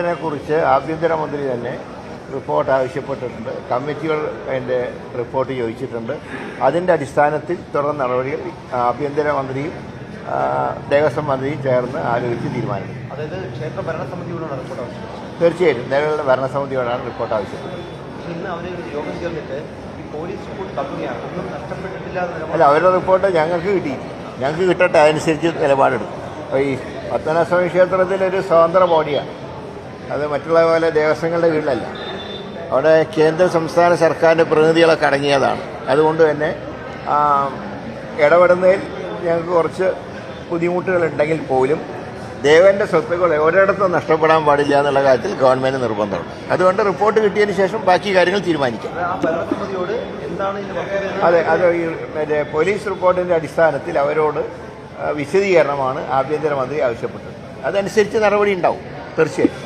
റിപ്പോർട്ടിനെക്കുറിച്ച് ആഭ്യന്തരമന്ത്രി തന്നെ റിപ്പോർട്ട് ആവശ്യപ്പെട്ടിട്ടുണ്ട്. കമ്മിറ്റികൾ അതിൻ്റെ റിപ്പോർട്ട് ചോദിച്ചിട്ടുണ്ട്. അതിൻ്റെ അടിസ്ഥാനത്തിൽ തുടർ നടപടികൾ ആഭ്യന്തരമന്ത്രിയും ദേവസ്വം മന്ത്രിയും ചേർന്ന് ആലോചിച്ച് തീരുമാനിക്കും. അതായത് ക്ഷേത്ര ഭരണസമിതിയോടാണ് റിപ്പോർട്ട് ആവശ്യപ്പെട്ടത്. തീർച്ചയായും നിലവിലുള്ള ഭരണസമിതിയോടാണ് റിപ്പോർട്ട് ആവശ്യപ്പെട്ടത്. ഇന്ന് അവർ യോഗം ചേർന്നിട്ട് ഈ പോലീസ് റിപ്പോർട്ട് തള്ളുകയാണ്, ഒന്നും നഷ്ടപ്പെട്ടിട്ടില്ല. അല്ല, അവരുടെ റിപ്പോർട്ട് ഞങ്ങൾക്ക് കിട്ടി, ഞങ്ങൾക്ക് കിട്ടട്ടെ, അതനുസരിച്ച് നിലപാടെടുക്കും. അപ്പോൾ ഈ പത്മനാഭസ്വാമി ക്ഷേത്രത്തിലൊരു സ്വതന്ത്ര ബോഡിയാണ്, അത് മറ്റുള്ള പോലെ ദേവസ്വങ്ങളുടെ കീഴിലല്ല. അവിടെ കേന്ദ്ര സംസ്ഥാന സർക്കാരിൻ്റെ പ്രതിനിധികളൊക്കെ അടങ്ങിയതാണ്. അതുകൊണ്ട് തന്നെ ഇടപെടുന്നതിൽ ഞങ്ങൾക്ക് കുറച്ച് ബുദ്ധിമുട്ടുകളുണ്ടെങ്കിൽ പോലും ദേവന്റെ സ്വത്തുക്കൾ ഒരിടത്തും നഷ്ടപ്പെടാൻ പാടില്ല എന്നുള്ള കാര്യത്തിൽ ഗവൺമെൻറ് നിർബന്ധമുണ്ട്. അതുകൊണ്ട് റിപ്പോർട്ട് കിട്ടിയതിന് ശേഷം ബാക്കി കാര്യങ്ങൾ തീരുമാനിക്കാം. അതെ, അത് ഈ മറ്റേ പോലീസ് റിപ്പോർട്ടിൻ്റെ അടിസ്ഥാനത്തിൽ അവരോട് വിശദീകരണമാണ് ആഭ്യന്തരമന്ത്രി ആവശ്യപ്പെട്ടത്. അതനുസരിച്ച് നടപടി ഉണ്ടാവും തീർച്ചയായും.